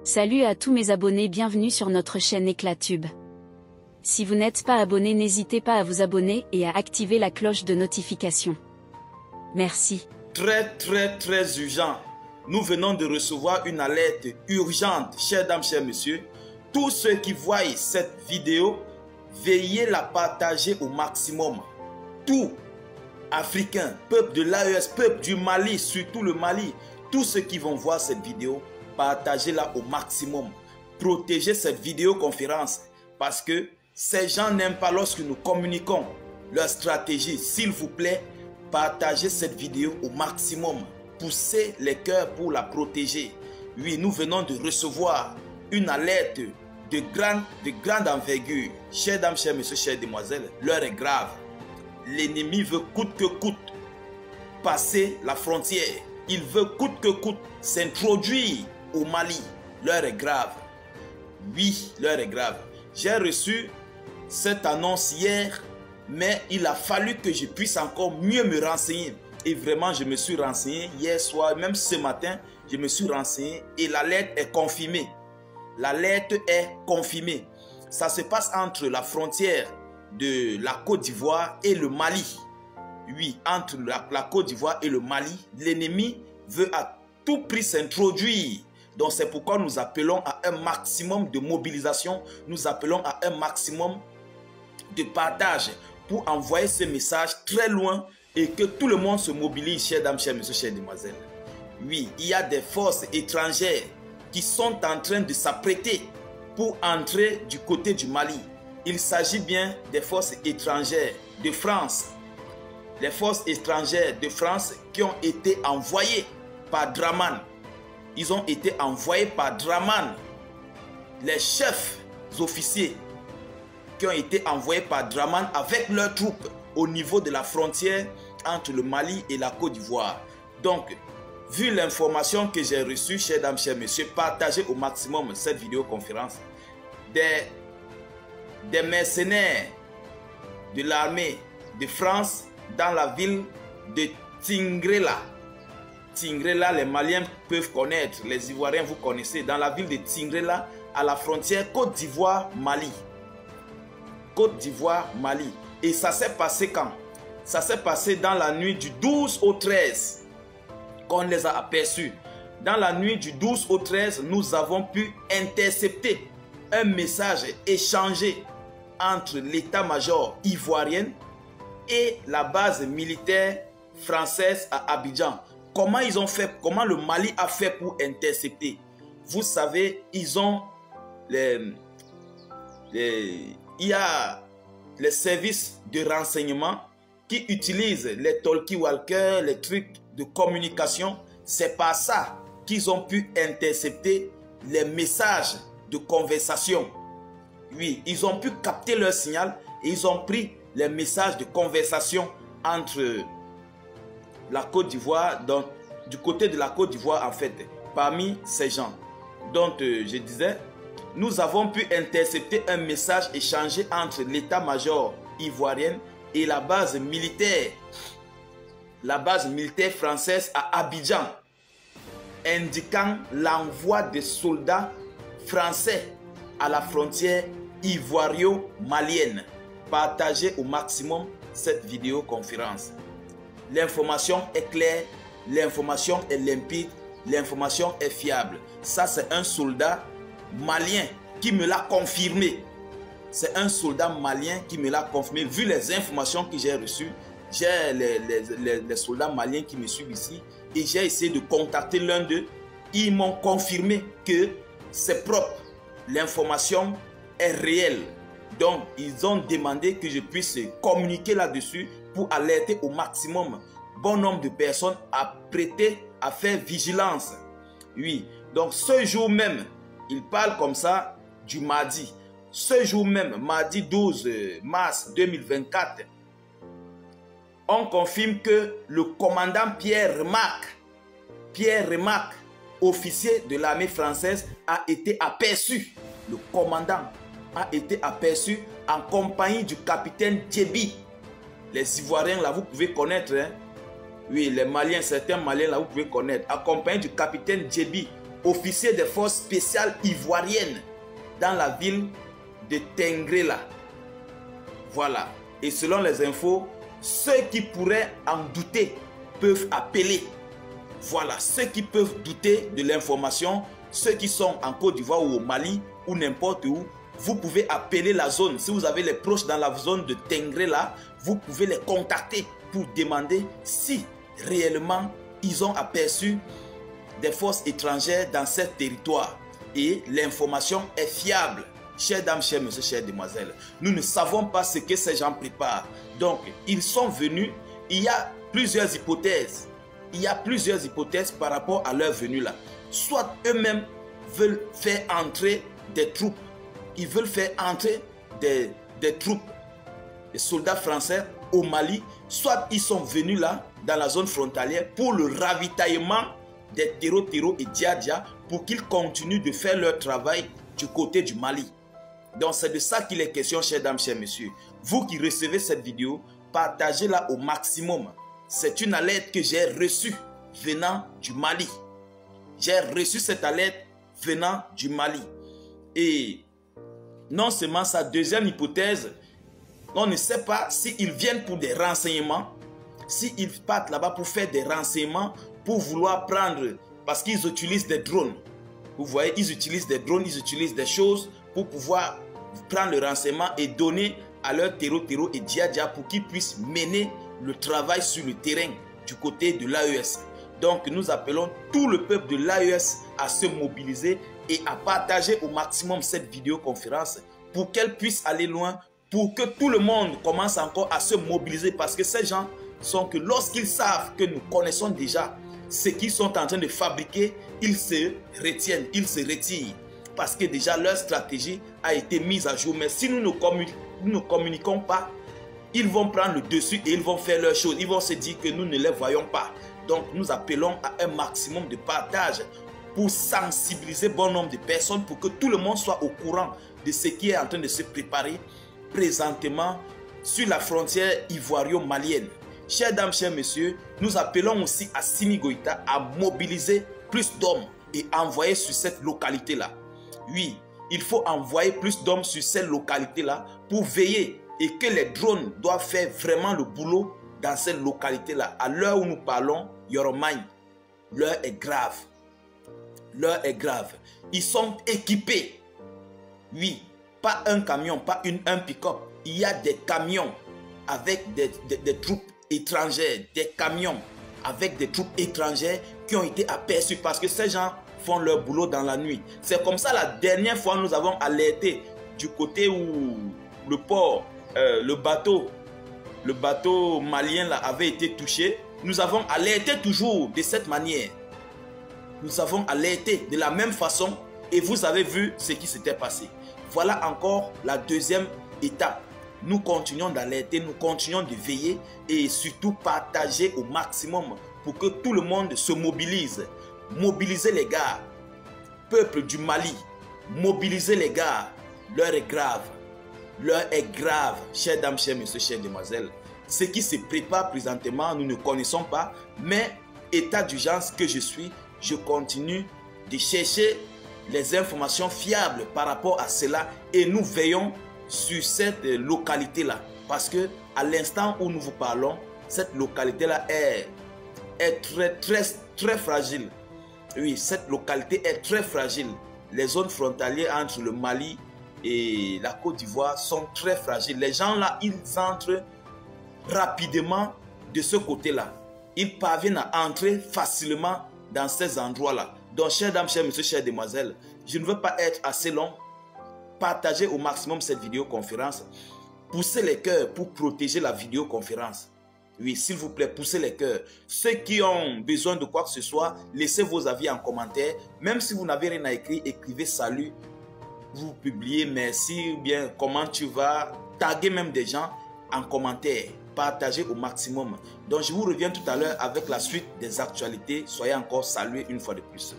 Salut à tous mes abonnés, bienvenue sur notre chaîne Éclatube. Si vous n'êtes pas abonné, n'hésitez pas à vous abonner et à activer la cloche de notification. Merci. Très urgent. Nous venons de recevoir une alerte urgente, chères dames, chers messieurs. Tous ceux qui voient cette vidéo, veuillez la partager au maximum. Tout Africains, peuple de l'AES, peuple du Mali, surtout le Mali, tous ceux qui vont voir cette vidéo, partagez-la au maximum. Protégez cette vidéoconférence parce que ces gens n'aiment pas lorsque nous communiquons leur stratégie. S'il vous plaît, partagez cette vidéo au maximum. Poussez les cœurs pour la protéger. Oui, nous venons de recevoir une alerte de grande envergure. Chères dames, chers messieurs, chères demoiselles, l'heure est grave. L'ennemi veut coûte que coûte passer la frontière. Il veut coûte que coûte s'introduire au Mali. L'heure est grave. Oui, l'heure est grave. J'ai reçu cette annonce hier, mais il a fallu que je puisse encore mieux me renseigner. Et vraiment, je me suis renseigné hier soir, même ce matin, je me suis renseigné et l'alerte est confirmée. L'alerte est confirmée. Ça se passe entre la frontière de la Côte d'Ivoire et le Mali. Oui, entre la Côte d'Ivoire et le Mali, l'ennemi veut à tout prix s'introduire. Donc c'est pourquoi nous appelons à un maximum de mobilisation, nous appelons à un maximum de partage pour envoyer ce message très loin et que tout le monde se mobilise, chères dames, chers messieurs, chères demoiselles. Oui, il y a des forces étrangères qui sont en train de s'apprêter pour entrer du côté du Mali. Il s'agit bien des forces étrangères de France. Les forces étrangères de France qui ont été envoyées par Draman. Ils ont été envoyés par Draman. Les chefs officiers qui ont été envoyés par Draman avec leurs troupes au niveau de la frontière entre le Mali et la Côte d'Ivoire. Donc, vu l'information que j'ai reçue, chères dames, chers messieurs, partagez au maximum cette vidéoconférence. Des mercenaires de l'armée de France dans la ville de Tingrela. Tingrela, les Maliens peuvent connaître, les Ivoiriens vous connaissez, dans la ville de Tingrela, à la frontière Côte d'Ivoire-Mali. Côte d'Ivoire-Mali. Et ça s'est passé quand? Ça s'est passé dans la nuit du 12 au 13 qu'on les a aperçus. Dans la nuit du 12 au 13, nous avons pu intercepter un message échangé entre l'état-major ivoirien et la base militaire française à Abidjan. Comment ils ont fait, comment le Mali a fait pour intercepter? Vous savez, ils ont il y a les services de renseignement qui utilisent les talkie-walkers, les trucs de communication. C'est par ça qu'ils ont pu intercepter les messages de conversation. Oui, ils ont pu capter leur signal et ils ont pris les messages de conversation entre la Côte d'Ivoire, donc du côté de la Côte d'Ivoire en fait, parmi ces gens. Donc je disais, nous avons pu intercepter un message échangé entre l'état-major ivoirien et la base militaire française à Abidjan, indiquant l'envoi de soldats français à la frontière ivoiro-malienne. Partagez au maximum cette vidéoconférence. L'information est claire, l'information est limpide, l'information est fiable. Ça, c'est un soldat malien qui me l'a confirmé. C'est un soldat malien qui me l'a confirmé. Vu les informations que j'ai reçues, j'ai les soldats maliens qui me suivent ici et j'ai essayé de contacter l'un d'eux. Ils m'ont confirmé que c'est propre. L'information est réelle. Donc, ils ont demandé que je puisse communiquer là-dessus pour alerter au maximum bon nombre de personnes à prêter, à faire vigilance. Oui, donc ce jour même, il parle comme ça du mardi. Ce jour même, mardi 12 mars 2024, on confirme que le commandant Pierre Remarque, officier de l'armée française, a été aperçu. Le commandant a été aperçu en compagnie du capitaine Djebi. Les Ivoiriens, là, vous pouvez connaître. Hein? Oui, les Maliens, certains Maliens, là, vous pouvez connaître. Accompagné du capitaine Djebi, officier des forces spéciales ivoiriennes dans la ville de Tengrela. Voilà. Et selon les infos, ceux qui pourraient en douter peuvent appeler. Voilà, ceux qui peuvent douter de l'information, ceux qui sont en Côte d'Ivoire ou au Mali ou n'importe où, vous pouvez appeler la zone. Si vous avez les proches dans la zone de Tengrela, vous pouvez les contacter pour demander si réellement ils ont aperçu des forces étrangères dans ce territoire. Et l'information est fiable. Chers dames, chers messieurs, chères demoiselles, nous ne savons pas ce que ces gens préparent. Donc, ils sont venus. Il y a plusieurs hypothèses. Il y a plusieurs hypothèses par rapport à leur venue là. Soit eux-mêmes veulent faire entrer des troupes. Ils veulent faire entrer des troupes, des soldats français au Mali. Soit ils sont venus là, dans la zone frontalière, pour le ravitaillement des Tero et Dia pour qu'ils continuent de faire leur travail du côté du Mali. Donc c'est de ça qu'il est question, chers dames, chers messieurs. Vous qui recevez cette vidéo, partagez-la au maximum. C'est une alerte que j'ai reçue venant du Mali. J'ai reçu cette alerte venant du Mali. Et non seulement sa deuxième hypothèse, on ne sait pas s'ils viennent pour des renseignements, s'ils partent là-bas pour faire des renseignements, pour vouloir prendre, parce qu'ils utilisent des drones. Vous voyez, ils utilisent des drones, ils utilisent des choses pour pouvoir prendre le renseignement et donner à leur Tero et Dia pour qu'ils puissent mener le travail sur le terrain du côté de l'AES. Donc nous appelons tout le peuple de l'AES à se mobiliser et à partager au maximum cette vidéoconférence pour qu'elle puisse aller loin, pour que tout le monde commence encore à se mobiliser, parce que ces gens sont que lorsqu'ils savent que nous connaissons déjà ce qu'ils sont en train de fabriquer, ils se retiennent, ils se retirent, parce que déjà leur stratégie a été mise à jour. Mais si nous ne communiquons pas, ils vont prendre le dessus et ils vont faire leurs choses. Ils vont se dire que nous ne les voyons pas. Donc nous appelons à un maximum de partage pour sensibiliser bon nombre de personnes, pour que tout le monde soit au courant de ce qui est en train de se préparer présentement sur la frontière ivoiro-malienne. Chers dames, chers messieurs, nous appelons aussi à Assimi Goïta à mobiliser plus d'hommes et envoyer sur cette localité-là. Oui, il faut envoyer plus d'hommes sur cette localité-là pour veiller, et que les drones doivent faire vraiment le boulot dans cette localité-là. À l'heure où nous parlons, Yoromagne, l'heure est grave. L'heure est grave. Ils sont équipés. Oui, pas un camion, pas un pick-up. Il y a des camions avec des troupes étrangères, des camions avec des troupes étrangères qui ont été aperçus, parce que ces gens font leur boulot dans la nuit. C'est comme ça la dernière fois nous avons alerté du côté où le port, le bateau malien là avait été touché. Nous avons alerté toujours de cette manière. Nous avons alerté de la même façon et vous avez vu ce qui s'était passé. Voilà encore la deuxième étape. Nous continuons d'alerter, nous continuons de veiller et surtout partager au maximum pour que tout le monde se mobilise. Mobilisez les gars, peuple du Mali, mobilisez les gars. L'heure est grave. L'heure est grave, chers dames, chers messieurs, chères demoiselles. Ce qui se prépare présentement, nous ne connaissons pas, mais état d'urgence que je suis, je continue de chercher les informations fiables par rapport à cela et nous veillons sur cette localité-là. Parce que à l'instant où nous vous parlons, cette localité-là est très fragile. Oui, cette localité est très fragile. Les zones frontalières entre le Mali et la Côte d'Ivoire sont très fragiles. Les gens là, ils entrent rapidement de ce côté-là. Ils parviennent à entrer facilement dans ces endroits-là. Donc, chers dames, chers messieurs, chères demoiselles, je ne veux pas être assez long. Partagez au maximum cette vidéoconférence. Poussez les cœurs pour protéger la vidéoconférence. Oui, s'il vous plaît, poussez les cœurs. Ceux qui ont besoin de quoi que ce soit, laissez vos avis en commentaire. Même si vous n'avez rien à écrire, écrivez salut. Vous publiez merci ou bien comment tu vas. Taguez même des gens en commentaire. Partagez au maximum. Donc je vous reviens tout à l'heure avec la suite des actualités. Soyez encore salués une fois de plus.